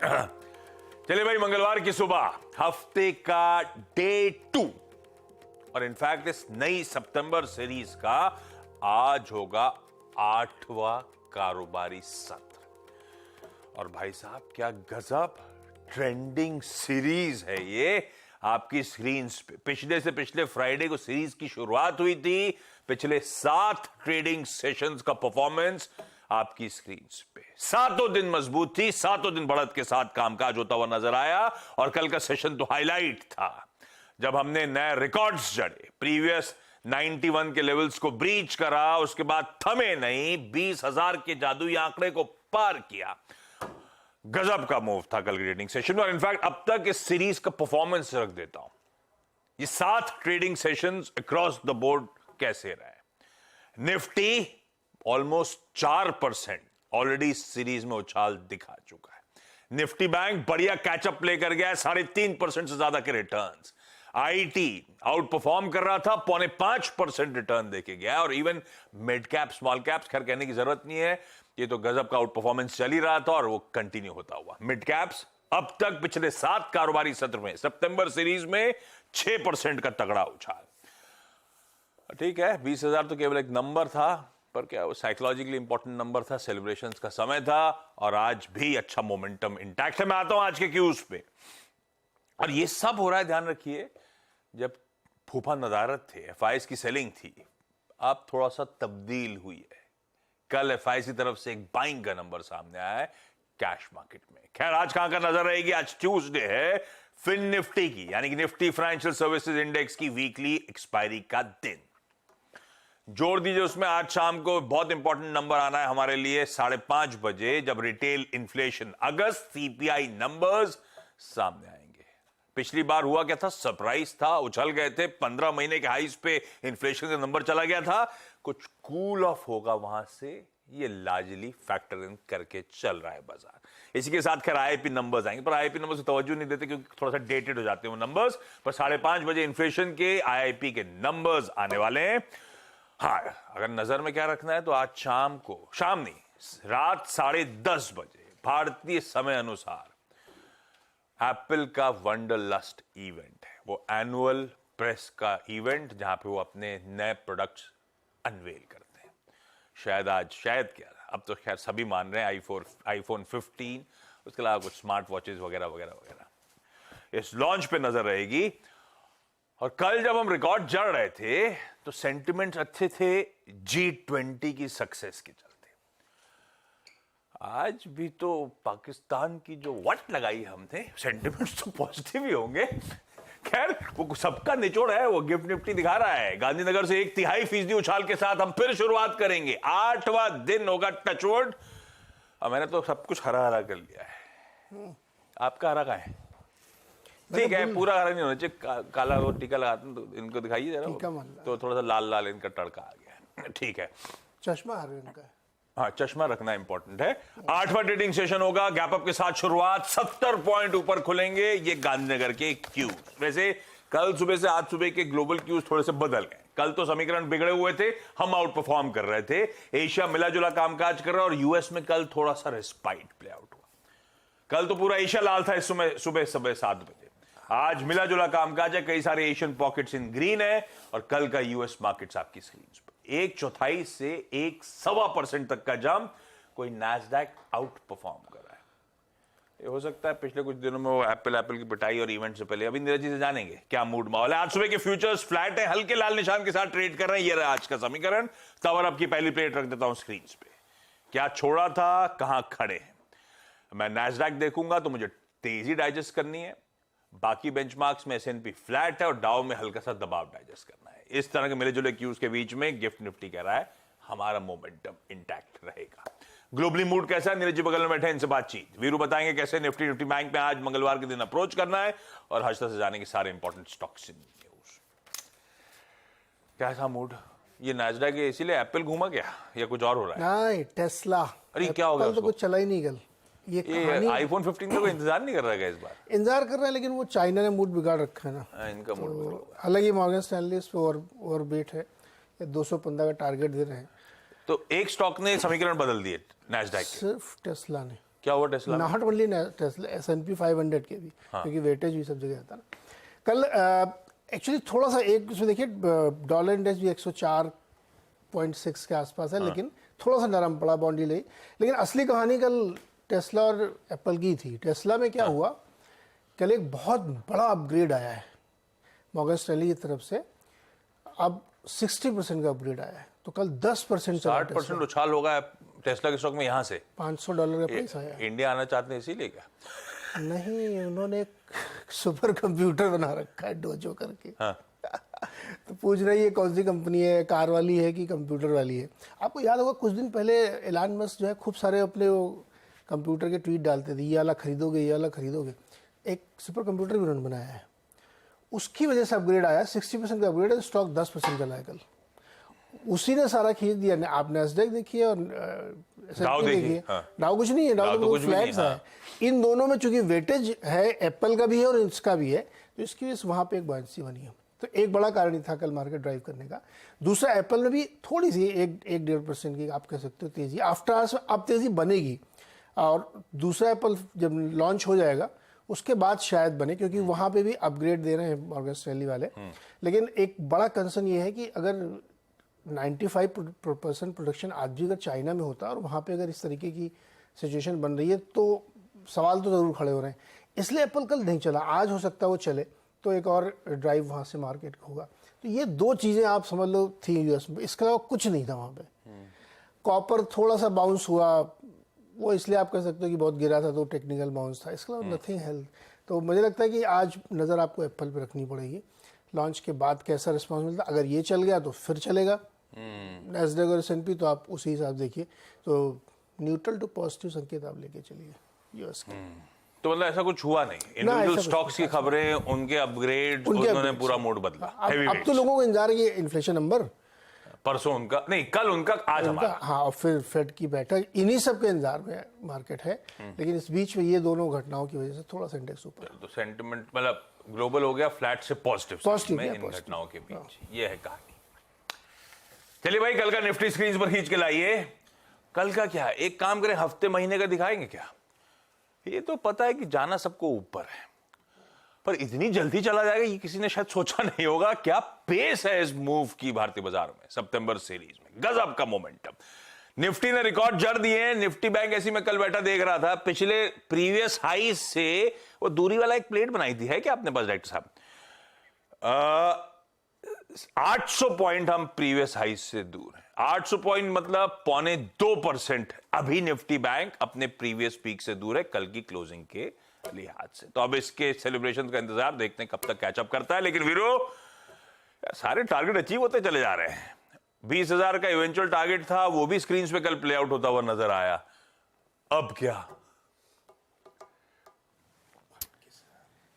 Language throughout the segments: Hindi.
चलिए भाई, मंगलवार की सुबह हफ्ते का डे 2 और इनफैक्ट इस नई सितंबर सीरीज का आज होगा 8वां कारोबारी सत्र। और भाई साहब, क्या गजब ट्रेंडिंग सीरीज है ये आपकी स्क्रीन पे। पिछले से पिछले फ्राइडे को सीरीज की शुरुआत हुई थी। पिछले 7 ट्रेडिंग सेशंस का परफॉर्मेंस आपकी स्क्रीन पे, 7 दिन मजबूत थी, 7 दिन बढ़त के साथ कामकाज होता हुआ नजर आया। और कल का सेशन तो हाईलाइट था जब हमने नए रिकॉर्ड्स जड़े, प्रीवियस 91 के लेवल्स को ब्रीच करा, उसके बाद थमे नहीं, 20,000 के जादुई आंकड़े को पार किया। गजब का मूव था कल ट्रेडिंग सेशन में। और इनफैक्ट अब तक इस सीरीज का परफॉर्मेंस रख देता हूं, ये 7 trading sessions across the board कैसे रहे। निफ्टी ऑलमोस्ट 4% ऑलरेडी सीरीज में उछाल दिखा चुका है। निफ्टी बैंक बढ़िया कैचअप लेकर गया है, 3.5% से ज्यादा के रिटर्न्स। आईटी आउट परफॉर्म कर रहा था, 4.5% रिटर्न देके गया। और even mid cap small caps, खैर कहने की जरूरत नहीं है, ये तो गजब का आउट परफॉर्मेंस चल ही रहा था और वो कंटिन्यू होता हुआ। मिड कैप्स अब तक पिछले 7 कारोबारी सत्र में सितंबर सीरीज में 6% का तगड़ा उछाल। ठीक है, 20,000 तो केवल एक नंबर था, पर क्या वो साइकोलॉजिकली इंपॉर्टेंट नंबर था, सेलिब्रेशंस का समय था और आज भी अच्छा मोमेंटम इंटैक्ट है। मैं आता हूं आज के क्यूज पे। और ये सब हो रहा है, ध्यान रखिए, जब फूफा नदारत थे, एफआईएस की सेलिंग थी, अब थोड़ा सा तब्दील हुई है। कल एफआईएस की तरफ से एक बाइंग का नंबर सामने आया है कैश मार्केट में। खैर आज कहां का नजर रहेगी, आज ट्यूसडे है, फिन निफ्टी की, यानी कि निफ्टी फाइनेंशियल सर्विसेज इंडेक्स की वीकली एक्सपायरी का दिन। जोड़ दीजिए उसमें आज शाम को बहुत इंपॉर्टेंट नंबर आना है हमारे लिए 5:30 बजे, जब रिटेल इन्फ्लेशन अगस्त सीपीआई नंबर्स सामने आएंगे। पिछली बार हुआ क्या था, सरप्राइज था, उछल गए थे, 15 महीने के हाईज पे इन्फ्लेशन का नंबर चला गया था। कुछ कूल ऑफ होगा वहां से, ये लार्जली फैक्टर इन करके चल रहा है बाजार। इसी के साथ खैर आईआईपी नंबर्स आएंगे, पर आईआईपी नंबर्स को तवज्जो नहीं देते क्योंकि थोड़ा सा डेटेड हो जाते हैं वो नंबर्स। पर 5:30 बजे इन्फ्लेशन के आईआईपी के नंबर्स आने वाले हैं। हाँ, अगर नजर में क्या रखना है तो आज शाम नहीं, रात 10:30 बजे भारतीय समय अनुसार एप्पल का वंडरलस्ट इवेंट है। वो एनुअल प्रेस का इवेंट जहां पे वो अपने नए प्रोडक्ट्स अनवेल करते हैं। शायद क्या, अब तो खैर सभी मान रहे हैं आईफोन 15, उसके अलावा कुछ स्मार्ट वॉचेस वगैरह वगैरह वगैरह इस लॉन्च पे नजर रहेगी। और कल जब हम रिकॉर्ड जड़ रहे थे तो सेंटिमेंट्स अच्छे थे G20 की सक्सेस के चलते। आज भी तो पाकिस्तान की जो वट लगाई हमने, सेंटिमेंट्स तो पॉजिटिव ही होंगे। खैर वो सबका निचोड़ है, वो गिफ्ट निफ्टी दिखा रहा है। गांधीनगर से 0.5% उछाल के साथ हम फिर शुरुआत करेंगे। 8वां दिन होगा टचवुड। और मैंने तो सब कुछ हरा हरा कर लिया है। आपका हरा कहां है? ठीक है, पूरा हरा नहीं होना चाहिए, काला वो टीका लगाते तो इनको दिखाइए जरा, तो थोड़ा सा लाल लाल इनका तड़का आ गया। ठीक है, चश्मा आ रहा है इनका। हाँ, चश्मा रखना इंपॉर्टेंट है। 8वां ट्रेडिंग सेशन होगा, गैप अप के साथ शुरुआत, 70 पॉइंट ऊपर खुलेंगे ये गांधीनगर के क्यूज। वैसे कल सुबह से आज सुबह के ग्लोबल क्यूज थोड़े से बदल गए। कल तो समीकरण बिगड़े हुए थे, हम आउट परफॉर्म कर रहे थे, एशिया मिला जुला कामकाज कर रहा और यूएस में कल थोड़ा सा रेस्पाइट प्ले आउट हुआ। कल तो पूरा एशिया लाल था इस समय सुबह 7 बजे। आज मिला जुला कामकाज है, कई सारे एशियन पॉकेट्स इन ग्रीन है। और कल का यूएस मार्केट्स आपकी स्क्रीन पर 1/4 से 1.25% तक का जंप, कोई नैस्डैक आउट परफॉर्म कर रहा है। ये हो सकता है पिछले कुछ दिनों में वो एप्पल की पिटाई और इवेंट से पहले। अभी नीरज जी से जानेंगे क्या मूड माहौल है। आज सुबह के फ्यूचर्स फ्लैट है, हल्के लाल निशान के साथ ट्रेड कर रहे हैं। ये रहा आज का समीकरण। तब आपकी पहली प्लेट रख देता हूं स्क्रीन पे, क्या छोड़ा था, कहां खड़े हैं। मैं नैस्डैक देखूंगा तो मुझे तेजी डाइजेस्ट करनी है, बाकी बेंचमार्क्स में एसएनपी फ्लैट है और डाउ में हल्का सा दबाव डाइजेस्ट करना है। इस तरह के मिले जुले क्यूज के बीच में गिफ्ट निफ्टी कह रहा है हमारा मोमेंटम इंटैक्ट रहेगा। ग्लोबली मूड कैसा है, नीरज जी बगल में बैठे, इनसे बातचीत। वीरू बताएंगे कैसे निफ्टी बैंक में आज मंगलवार के दिन अप्रोच करना है और हर्षदा से जानेंगे सारे इंपॉर्टेंट स्टॉक्स इन न्यूज। कैसा मूड, ये नैस्डैक इसीलिए एप्पल घूमा गया या कुछ और हो रहा है? नहीं, टेस्ला। अरे क्या हो गया, तो कुछ चला ही नहीं कल। ये आईफोन 15 का कोई इंतजार नहीं कर रहा है इस बार? इंतजार कर रहे हैं, लेकिन वो चाइना ने मूड बिगाड़ रखा है ना। इनका मूड हालांकि मॉर्गन स्टैनली इस पे और बेट है, 215 का टारगेट दे रहे हैं। तो एक स्टॉक ने समीकरण बदल दिए नैस्डैक के, सिर्फ टेस्ला ने। क्या हुआ टेस्ला में? नॉट ओनली टेस्ला, S&P 500 के भी, क्योंकि वेटेज भी सब जगह आता ना। कल एक्चुअली थोड़ा सा एक उसमें देखिए डॉलर इंडेक्स भी 104.6 के आसपास है, लेकिन थोड़ा सा नरम पड़ा, बॉन्ड ले। लेकिन असली कहानी कल टेस्ला और एप्पल की थी। टेस्ला में क्या हुआ, कल एक बहुत बड़ा अपग्रेड आया है मॉर्गन स्टैनली की तरफ से। अब 60% का अपग्रेड आया है, तो कल 10% 60% उछाल होगा टेस्ला के स्टॉक में यहाँ से। $500 का प्राइस आया। इंडिया आना चाहते हैं इसीलिए क्या? नहीं, उन्होंने एक सुपर कंप्यूटर बना रखा है डोजो करके। हाँ। तो पूछ रही है कौन सी कंपनी है, कार वाली है कि कंप्यूटर वाली है। आपको याद होगा कुछ दिन पहले एलन मस्क जो है खूब सारे अपने वो कंप्यूटर के ट्वीट डालते थे, ये वाला खरीदोगे, ये वाला खरीदोगे। एक सुपर कंप्यूटर भी उन्होंने बनाया है, उसकी वजह से अपग्रेड आया। 60% का अपग्रेड है, स्टॉक 10% चला है कल। उसी ने सारा खींच दिया। आप नैस्डैक देखिए और डाउ देखिए। हाँ। डाउ कुछ नहीं है, डाउ तो कुछ भी फ्लैट्स नहीं, है। इन दोनों में चूंकि वेटेज है, एप्पल का भी है और इसका भी है, तो इसकी वजह से वहां पे एक बायंसी बनी है। तो एक बड़ा कारण ही था कल मार्केट ड्राइव करने का। दूसरा, एप्पल में भी थोड़ी सी 1-1.5% की आप कह सकते हो तेजी आफ्टर, अब तेजी बनेगी। और दूसरा एप्पल जब लॉन्च हो जाएगा उसके बाद शायद बने, क्योंकि वहां पे भी अपग्रेड दे रहे हैं मॉर्गन स्टैनली वाले। लेकिन एक बड़ा कंसर्न ये है कि अगर 95% प्रोडक्शन आज भी अगर चाइना में होता और वहाँ पे अगर इस तरीके की सिचुएशन बन रही है, तो सवाल तो ज़रूर खड़े हो रहे हैं। इसलिए एप्पल कल नहीं चला। आज हो सकता है वो चले, तो एक और ड्राइव वहाँ से मार्केट का होगा। तो ये दो चीज़ें आप समझ लो थी यूएस में, इसके अलावा कुछ नहीं था वहाँ पे। कॉपर थोड़ा सा बाउंस हुआ, वो इसलिए आप कह सकते हो कि बहुत गिरा था, तो टेक्निकल बाउंस था। इसके अलावा नथिंग हेल्थ। तो मुझे लगता है कि आज नज़र आपको एप्पल पे रखनी पड़ेगी। लॉन्च के बाद कैसा रिस्पांस मिलता, अगर ये चल गया तो फिर चलेगा नैस्डैक और S&P, तो आप उसी हिसाब देखिए। तो न्यूट्रल टू पॉजिटिव संकेत आप लेके चलिए यूएस के। तो मतलब ऐसा कुछ हुआ नहीं, इंडिविजुअल स्टॉक्स की खबरें, उनके अपग्रेड, उन्होंने पूरा मूड बदला। अब तो लोगों को इंतजार है कि इन्फ्लेशन नंबर परसों उनका नहीं, कल उनका, आज हमारा। हाँ, और फिर फेड की बैठक, इन्हीं सब के इंतजार में मार्केट है। लेकिन इस बीच में ये दोनों घटनाओं की वजह से थोड़ा सा इंडेक्स ऊपर। तो सेंटिमेंट मतलब ग्लोबल हो गया फ्लैट से पॉजिटिव में, इन पॉजिटिव घटनाओं के बीच ये है कहानी। चलिए भाई, कल का निफ्टी स्क्रीन पर खींच के लाइए। कल का क्या, एक काम करें, हफ्ते महीने का दिखाएंगे क्या? ये तो पता है कि जाना सबको ऊपर है, पर इतनी जल्दी चला जाएगा ये किसी ने शायद सोचा नहीं होगा। क्या पेस है इस मूव की भारतीय बाजार में सितंबर सीरीज में, गजब का मोमेंटम। निफ्टी ने रिकॉर्ड जड़ दिए। निफ्टी बैंक ऐसी मैं कल बैठा देख रहा था, पिछले प्रीवियस हाई से वो दूरी वाला एक प्लेट बनाई थी, है क्या आपने पास डायरेक्टर साहब? 800 पॉइंट हम प्रीवियस हाई से दूर हैं। 800 पॉइंट मतलब 0.25% अभी निफ्टी बैंक अपने प्रीवियस पीक से दूर है कल की क्लोजिंग के लिहाज से। तो अब इसके सेलिब्रेशन का इंतजार, देखते हैं कब तक कैचअप करता है। लेकिन वीरो, सारे टारगेट अचीव होते चले जा रहे हैं। 20,000 का इवेंचुअल टारगेट था, वो भी स्क्रीन पे कल प्ले आउट होता हुआ नजर आया। अब क्या?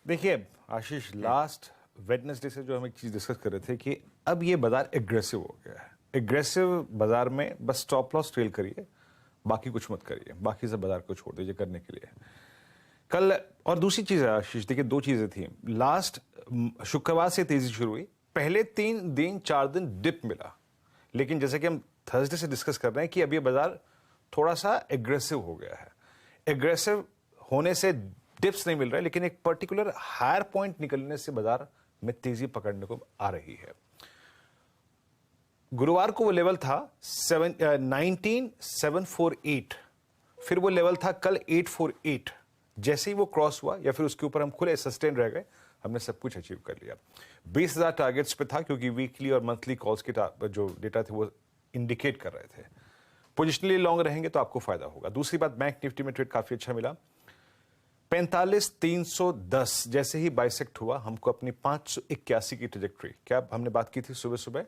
देखिए आशीष, लास्ट वेडनेसडे से जो हम एक चीज डिस्कस कर रहे थे कि अब ये बाजार एग्रेसिव हो गया है। एग्रेसिव बाजार में बस स्टॉप लॉस ट्रेल करिए, बाकी कुछ मत करिए, बाकी सब बाजार को छोड़ दीजिए करने के लिए कल। और दूसरी चीज है आशीष, देखिए दो चीजें थी। लास्ट शुक्रवार से तेजी शुरू हुई, पहले 3 दिन 4 दिन डिप मिला, लेकिन जैसे कि हम थर्सडे से डिस्कस कर रहे हैं कि अब ये बाजार थोड़ा सा एग्रेसिव हो गया है। एग्रेसिव होने से डिप्स नहीं मिल रहा है, लेकिन एक पर्टिकुलर हायर पॉइंट निकलने से बाजार में तेजी पकड़ने को आ रही है। गुरुवार को वो लेवल था 19,748, फिर वो लेवल था कल 848। जैसे ही वो क्रॉस हुआ या फिर उसके ऊपर हम खुले सस्टेन रह गए, हमने सब कुछ अचीव कर लिया। 20,000 टारगेट्स पे था, क्योंकि वीकली और मंथली कॉल्स के जो डेटा थे वो इंडिकेट कर रहे थे। पोजिशनली लॉन्ग रहेंगे तो आपको फायदा होगा। दूसरी बात, बैंक निफ्टी में ट्रेड काफी अच्छा मिला। 45,310 जैसे ही बाइसेक्ट हुआ, हमको अपनी 581 की ट्रेजेक्ट्री, क्या हमने बात की थी सुबह सुबह,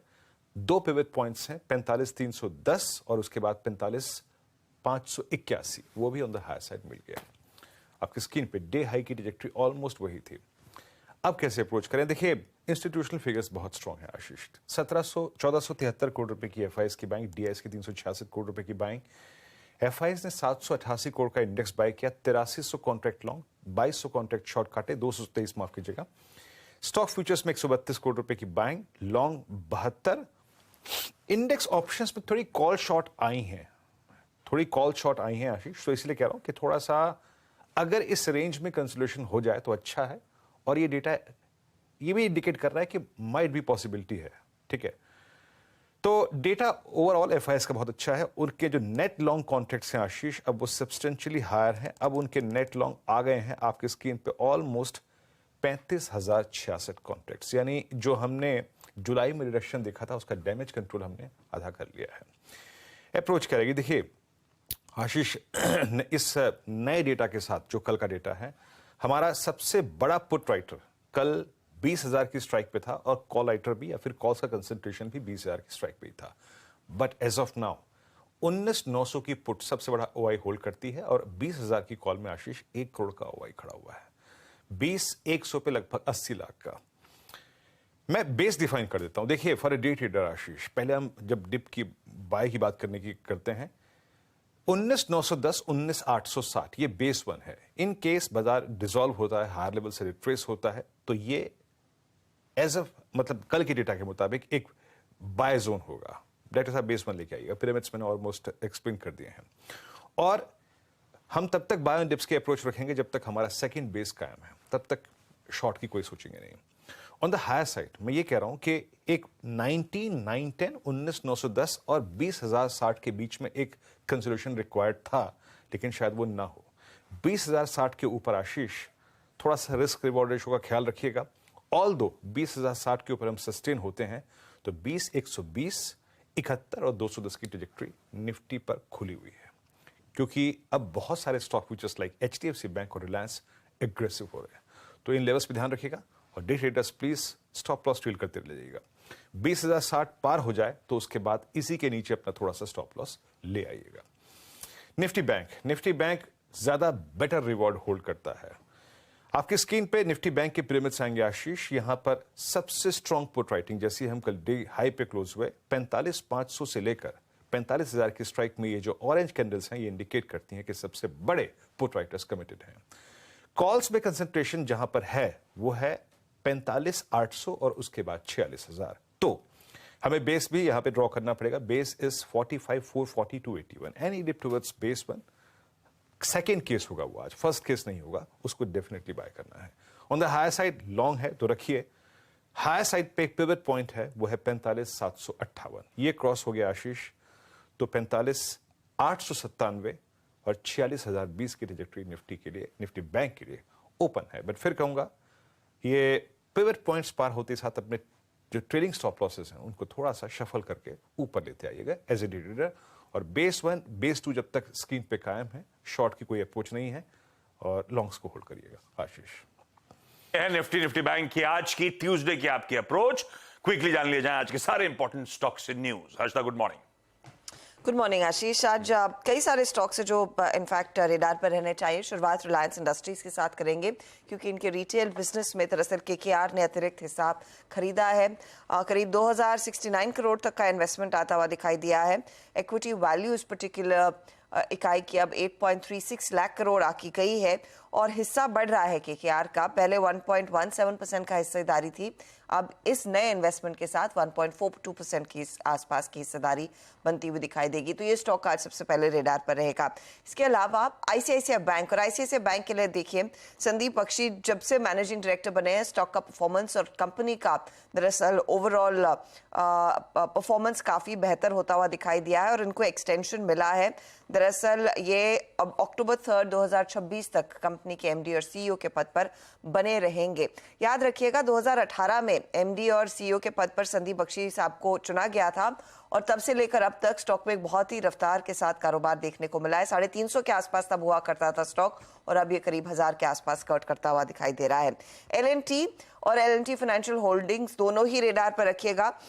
2 पिवट पॉइंट्स हैं, 45,310 और उसके बाद 45,581, वो भी ऑन द हायर साइड मिल गया। आपकी स्क्रीन पे डे हाई की ट्रेजेक्ट्री ऑलमोस्ट वही थी। अब कैसे अप्रोच करें? देखिए इंस्टीट्यूशनल फिगर्स बहुत स्ट्रांग है आशीष। 1473 करोड़ रुपए की एफआईएस की बाइंग, डीआईएस की 366 करोड़ रुपए की बाइंग। एफआईएस ने 788 करोड़ का इंडेक्स बाय किया, 8300 कॉन्ट्रैक्ट लॉन्ग, 2200 कॉन्ट्रैक्ट शॉर्ट काटे, 223 माफ कीजिएगा। स्टॉक फ्यूचर्स में 132 करोड़ रुपए की बाइंग, लॉन्ग 72। इंडेक्स ऑप्शंस में थोड़ी कॉल शॉर्ट आई हैं, थोड़ी कॉल शॉट आई हैं आशीष, तो इसलिए कह रहा हूं कि थोड़ा सा अगर इस रेंज में कंसोलिडेशन हो जाए तो अच्छा है। और ये डेटा ये भी इंडिकेट कर रहा है कि माइट भी पॉसिबिलिटी है, ठीक है। तो डेटा ओवरऑल एफआईएस का बहुत अच्छा है। उनके जो नेट लॉन्ग कॉन्ट्रैक्ट्स हैं आशीष, अब वो सब्सटेंशियली हायर हैं। अब उनके नेट लॉन्ग आ गए हैं आपकी स्क्रीन पे ऑलमोस्ट 35,066 कॉन्ट्रैक्ट्स, यानी जो हमने जुलाई में रिडक्शन देखा था उसका डैमेज कंट्रोल हमने आधा कर लिया है। अप्रोच करेगी, देखिए आशीष, इस नए डेटा के साथ जो कल का डेटा है, हमारा सबसे बड़ा पुट राइटर कल 20,000 की स्ट्राइक पे था और कॉल राइटर भी या फिर कॉल्स का कंसंट्रेशन भी 20,000 की स्ट्राइक पे ही था। बट एज ऑफ नाउ 19,900 की पुट सबसे बड़ा ओआई होल्ड करती है और 20,000 की कॉल में आशीष 1 करोड़ का ओआई खड़ा हुआ है। 20,100 पे लगभग 80 लाख का। मैं बेस डिफाइन कर देता हूं। देखिए फॉर ए डे ट्रेडर आशीष, पहले हम जब डिप की बाय की बात करते हैं 19,910, 19,860 ये बेस वन है। इन केस बाजार डिसॉल्व होता है, हायर लेवल से रिट्रेस होता है, तो ये एज अ मतलब कल के डेटा के मुताबिक एक बाय जोन होगा। डेटा साहब बेस वन लेके आइएगा, पिरामिड्स मैंने ऑलमोस्ट एक्सप्लेन कर दिए हैं। और हम तब तक बाय एंड डिप्स की अप्रोच रखेंगे जब तक हमारा सेकंड बेस कायम है, तब तक शॉर्ट की कोई सोचेंगे नहीं। ऑन द हायर साइड मैं ये कह रहा हूं कि एक 19,910, 19,910 और 20,060 के बीच में एक कंसोलिडेशन रिक्वायर्ड था, लेकिन शायद वो ना हो। 20,060 के ऊपर आशीष थोड़ा सा रिस्क रिवॉर्ड रेशो का ख्याल रखिएगा। ऑल दो 20,060 के ऊपर हम सस्टेन होते हैं तो 20,120, 71 और 210 की ट्रेजेक्टरी निफ्टी पर खुली हुई है, क्योंकि अब बहुत सारे stock futures like HDFC bank और रिलायंस एग्रेसिव हो रहे हैं। तो इन लेवल्स पे ध्यान रखिएगा और day traders please stop loss trail करते रह जाइएगा। 20,060 पार हो जाए तो उसके बाद इसी के नीचे अपना थोड़ा सा स्टॉप लॉस ले आइएगा। निफ्टी बैंक ज्यादा बेटर रिवॉर्ड होल्ड करता है। आपकी स्क्रीन पे निफ्टी बैंक के पिरामिड्स आएंगे आशीष। यहां पर सबसे स्ट्रॉन्ग पुट राइटिंग, जैसे हम कल डे हाई पे क्लोज हुए 45,500 से लेकर 45,000 की स्ट्राइक में ये जो ऑरेंज कैंडल्स हैं ये इंडिकेट करती हैं कि सबसे बड़े पुट राइटर्स कमिटेड हैं। कॉल्स में कंसंट्रेशन जहां पर है वो है 45,800 और उसके बाद 46,000। तो हमें बेस भी यहां पे ड्रॉ करना पड़ेगा। Base is 45,440 to 81। Any dip towards base one second case होगा वो, आज फर्स्ट केस नहीं होगा, उसको डेफिनेटली बाय करना है। On the higher side long है तो रखिए। हायर साइड पे एक पिवट पॉइंट है वो है 45,758। ये क्रॉस हो गया आशीष तो 45,897 और 46,020 की ट्रैजेक्टरी निफ्टी के लिए, निफ्टी बैंक के लिए ओपन है। बट फिर कहूंगा ये पिवट पॉइंट्स पार होते साथ अपने जो ट्रेडिंग स्टॉप लॉसेस हैं उनको थोड़ा सा शफल करके ऊपर लेते आइएगा एज ए ट्रेडर। और बेस वन बेस टू जब तक स्क्रीन पे कायम है, शॉर्ट की कोई अप्रोच नहीं है और लॉन्ग्स को होल्ड करिएगा। आशीष निफ्टी बैंक की आज की ट्यूसडे की आपकी अप्रोच क्विकली जान लिया जाए आज के सारे important stocks in news. Harshada good morning. Good morning Ashish. आज कई सारे स्टॉक्स हैं जो इनफैक्ट रेडार पर रहने चाहिए। शुरुआत रिलायंस इंडस्ट्रीज के साथ करेंगे क्योंकि इनके रिटेल बिजनेस में दरअसल केकेआर ने अतिरिक्त हिस्सा खरीदा है। करीब 2,069 करोड़ तक का इन्वेस्टमेंट आता हुआ दिखाई दिया है। इक्विटी वैल्यू इस पर्टिकुलर इकाई की अब 8.36 लाख करोड़ आकी गई है और हिस्सा बढ़ रहा है केकेआर का। पहले 1.17% का हिस्सेदारी थी, अब इस नए इन्वेस्टमेंट के साथ 1.42% की आसपास की हिस्सेदारी बनती हुई दिखाई देगी। तो ये स्टॉक आज सबसे पहले रेडार पर रहेगा। इसके अलावा आईसीआईसीआई बैंक, और आईसीआईसीआई बैंक के लिए देखिए संदीप बख्शी जब से मैनेजिंग डायरेक्टर बने हैं, स्टॉक का परफॉर्मेंस और कंपनी का दरअसल ओवरऑल परफॉर्मेंस काफी बेहतर होता हुआ दिखाई दिया है और इनको एक्सटेंशन मिला है। दरअसल ये अब अक्टूबर 3, 2026 तक कंपनी के एमडी और सीईओ के पद पर बने रहेंगे। याद रखिएगा 2018 में एमडी और सीईओ के पद पर संदीप बख्शी साहब को चुना गया था और तब से लेकर अब तक स्टॉक में एक बहुत ही रफ्तार के साथ कारोबार देखने को मिला है। 350 के आसपास तब हुआ करता था स्टॉक और अब ये करीब 1000 के आसपास कट करता हुआ दिखाई दे रहा है। एल&टी और एल&टी फाइनेंशियल होल्डिंग्स दोनों ही रेडार पर रखिएगा।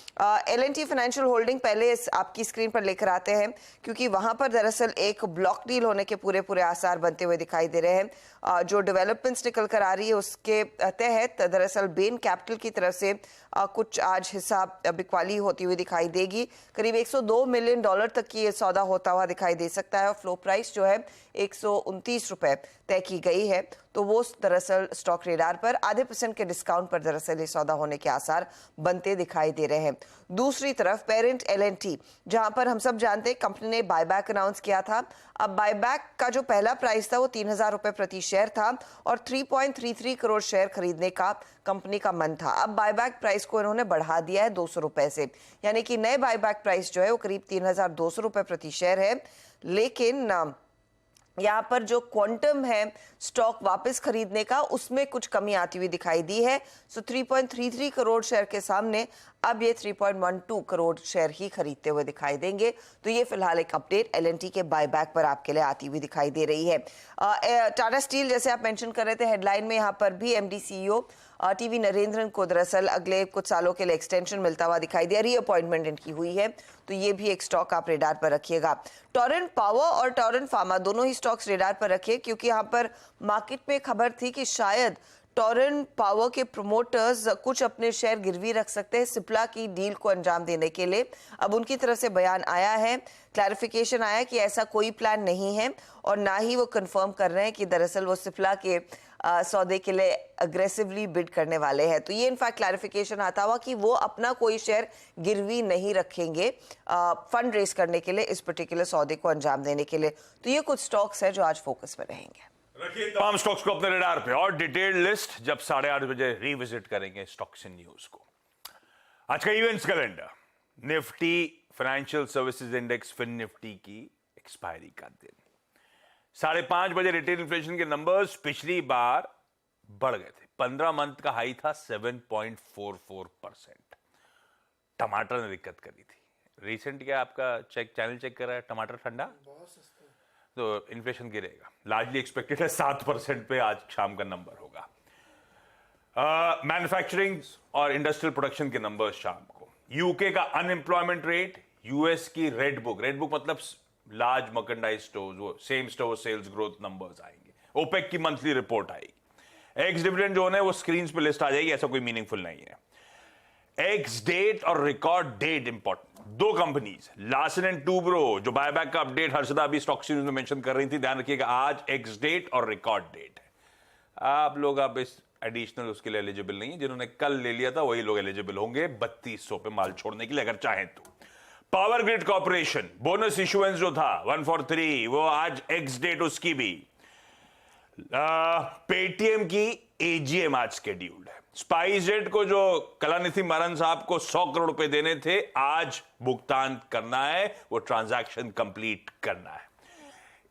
एल&टी फाइनेंशियल होल्डिंग पहले आपकी स्क्रीन पर लेकर आते हैं क्योंकि वहां पर दरअसल एक ब्लॉक डील होने के पूरे आसार बनते हुए दिखाई दे रहे हैं। जो डेवलपमेंट्स निकल कर आ रही है उसके तहत दरअसल बेन कैपिटल की तरफ से कुछ आज हिस्सा बिकवाली होती हुई दिखाई देगी। करीब $102 मिलियन तक की ये सौदा होता हुआ दिखाई दे सकता है और फ्लो प्राइस जो है 129 रुपए तय की गई है। तो वो दरअसल स्टॉक रेडार पर आधे % के डिस्काउंट पर दरअसल ये सौदा होने के आसार बनते दिखाई दे रहे हैं। दूसरी तरफ पेरेंट L&T, जहां पर हम सब जानते हैं कंपनी ने बायबैक अनाउंस किया था। अब बायबैक का जो पहला प्राइस था वो 3,000 रुपए प्रति शेयर था और 3.33 करोड़ शेयर खरीदने का कंपनी का मन था। अब बायबैक प्राइस को इन्होंने बढ़ा दिया है 200 रुपए से, यानी कि नए बायबैक प्राइस जो है वो करीब 3,200 रुपए प्रति शेयर है। लेकिन यहाँ पर जो क्वांटम है स्टॉक वापस खरीदने का, उसमें कुछ कमी आती हुई दिखाई दी है। सो 3.33 करोड़ शेयर के सामने अब ये 3.12 करोड़ शेयर ही खरीदते हुए दिखाई देंगे। तो ये फिलहाल एक अपडेट L&T के बायबैक पर आपके लिए आती हुई दिखाई दे रही है। टाटा स्टील, जैसे आप मेंशन कर रहे थे हेडलाइन में, यहाँ पर भी MD CEO टीवी नरेंद्रन को दरअसल अगले कुछ सालों के लिए एक्सटेंशन मिलता हुआ दिखाई दिया, रीअपॉइंटमेंट इनकी हुई है। तो ये भी एक स्टॉक आप रेडार पर रखिएगा। टोरेंट पावर और टोरेंट फार्मा दोनों ही स्टॉक्स रेडार पर रखिए, क्योंकि यहाँ पर मार्केट में खबर थी कि शायद टोरेंट पावर के प्रोमोटर्स कुछ अपने शेयर गिरवी रख सकते हैं सिप्ला की डील को अंजाम देने के लिए। अब उनकी तरफ से बयान आया है, क्लैरिफिकेशन आया कि ऐसा कोई प्लान नहीं है और ना ही वो कंफर्म कर रहे हैं कि दरअसल वो सिप्ला के सौदे के लिए अग्रेसिवली बिड करने वाले हैं। तो ये इनफैक्ट क्लैरिफिकेशन आता हुआ कि वो अपना कोई शेयर गिरवी नहीं रखेंगे फंड रेज करने के लिए, इस पर्टिकुलर सौदे को अंजाम देने के लिए। तो ये कुछ स्टॉक्स है जो आज फोकस में रहेंगे। रखिए तमाम स्टॉक्स को अपने रडार पे और डिटेल्ड लिस्ट जब 8:30 बजे रिविजिट करेंगे स्टॉक्स इन न्यूज को। आज का events calendar, Nifty financial services index Fin Nifty की एक्सपायरी का दिन, 5:30 बजे रिटेल इन्फ्लेशन के नंबर्स पिछली बार बढ़ गए थे। 15 मंथ का हाई था 7.44%। टमाटर ने दिक्कत करी थी। रिसेंट क्या आपका चैनल चेक कर रहा है, टमाटर ठंडा तो इन्फ्लेशन गिरेगा। लार्जली एक्सपेक्टेड है 7% पे आज शाम का नंबर होगा। मैन्युफैक्चरिंग और इंडस्ट्रियल प्रोडक्शन के नंबर्स शाम को। यूके का अनएम्प्लॉयमेंट रेट, यूएस की रेड बुक मतलब लार्ज मर्केंडाइज स्टोर्स, वो same store sales growth numbers आएंगे। ओपेक की मंथली रिपोर्ट आएगी। एक्स डिविडेंड जो है वो स्क्रीन पे लिस्ट आ जाएगी, ऐसा कोई मीनिंगफुल नहीं है। एक्स डेट और record date important. 2 companies Larsen and Toubro जो बायबैक का अपडेट हर्षदा अभी स्टॉक सीरीज में मेंशन कर रही थी, ध्यान रखिएगा आज एक्स डेट और रिकॉर्ड डेट है। आप लोग अब इस एडिशनल उसके लिए एलिजिबल नहीं है, जिन्होंने कल ले लिया था वही लोग एलिजिबल होंगे 3200 पे माल छोड़ने के लिए अगर चाहें तो। Power grid corporation bonus issuance जो था 143 वो आज एक्स डेट उसकी भी। पेटीएम की एजीएम आज शेड्यूल्ड है। स्पाइसजेट को जो कलानिधि मारन साहब को 100 करोड़ रुपए देने थे आज भुगतान करना है, वो ट्रांजैक्शन कंप्लीट करना है।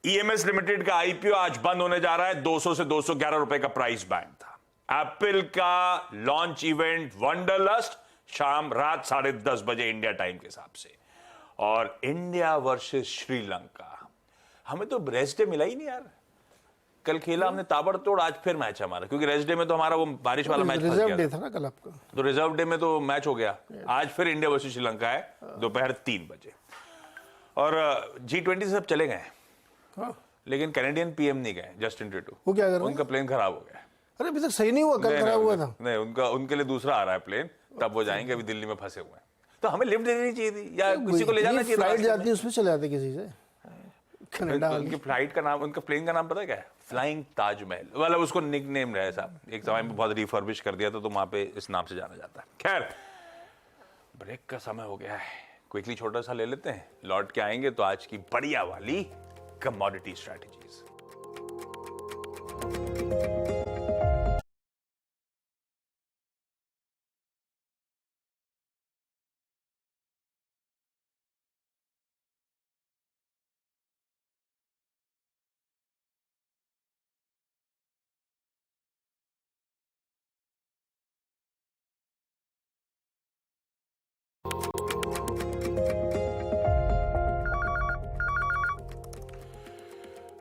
ईएमएस लिमिटेड का आईपीओ आज बंद होने जा रहा है, 200 से 211 रुपए का प्राइस बैंड था। एप्पल का लॉन्च इवेंट वंडरलस्ट शाम रात 10:30 बजे इंडिया टाइम के हिसाब से। और इंडिया वर्सेस श्रीलंका, हमें तो रेस्ट डे मिला ही नहीं यार। कल खेला हमने ताबड़तोड़, आज फिर मैच हमारा, क्योंकि रेस्ट डे में तो हमारा वो बारिश वाला मैच रिजर्व डे था ना कल आपका, तो रिजर्व डे में तो मैच हो गया। आज फिर इंडिया वर्सेस श्रीलंका है दोपहर 3 बजे। और G20 सब चले गए, लेकिन कैनेडियन पीएम नहीं गए, जस्टिन ट्रूडो। वो क्या कर रहे हैं? उनका प्लेन खराब हो गया। अरे अभी तक सही नहीं हुआ, कल खराब हुआ था। नहीं, उनके लिए दूसरा आ रहा है प्लेन, तब वो जाएंगे। अभी दिल्ली में फंसे हुए हैं, तो हमें लिफ्ट देनी चाहिए थी या किसी को ले जाना चाहिए। फ्लाइट जाती है उसमें चले जाते किसी से कनाडा। उनकी फ्लाइट का नाम, उनका प्लेन का नाम पता है क्या है? फ्लाइंग ताजमहल, मतलब उसको निक नेम रहा साहब, एक समय में बहुत रिफर्बिश कर दिया था तो वहां पे इस नाम से जाना जाता है। खैर, ब्रेक का समय हो गया है, क्विकली छोटा सा ले लेते हैं, लौट के आएंगे तो आज की बढ़िया वाली कमोडिटी स्ट्रैटेजीज।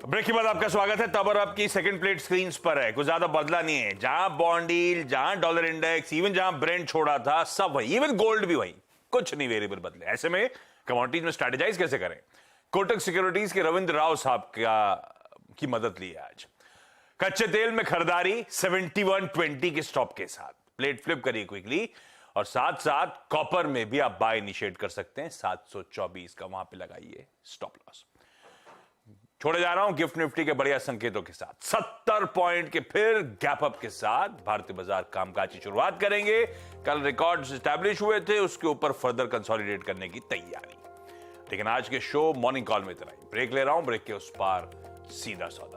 ब्रेक के बाद आपका स्वागत है। तब और आपकी सेकंड प्लेट स्क्रीन पर है, कुछ ज्यादा बदला नहीं है। जहां बॉन्ड यील्ड, जहां डॉलर इंडेक्स, इवन जहां ब्रेंट छोड़ा था सब वही, इवन गोल्ड भी वही, कुछ नहीं वेरिएबल बदले। ऐसे में कमोडिटीज में स्ट्रेटेजाइज कैसे करें? कोटक सिक्योरिटीज के रविंद्र राव साहब की मदद ली है आज। कच्चे तेल में खरीदारी 71.20 के स्टॉप के साथ। प्लेट फ्लिप करिए क्विकली और साथ साथ कॉपर में भी आप बाय इनिशिएट कर सकते हैं 724 का, वहां पे लगाइए स्टॉप लॉस। छोड़े जा रहा हूं गिफ्ट निफ्टी के बढ़िया संकेतों के साथ 70 पॉइंट के फिर गैप अप के साथ भारतीय बाजार कामकाज की शुरुआत करेंगे। कल रिकॉर्ड्स एस्टैब्लिश हुए थे, उसके ऊपर फर्दर कंसोलिडेट करने की तैयारी। लेकिन आज के शो मॉर्निंग कॉल में इतना ही। ब्रेक ले रहा हूं, ब्रेक के उस पार सीधा सौदा।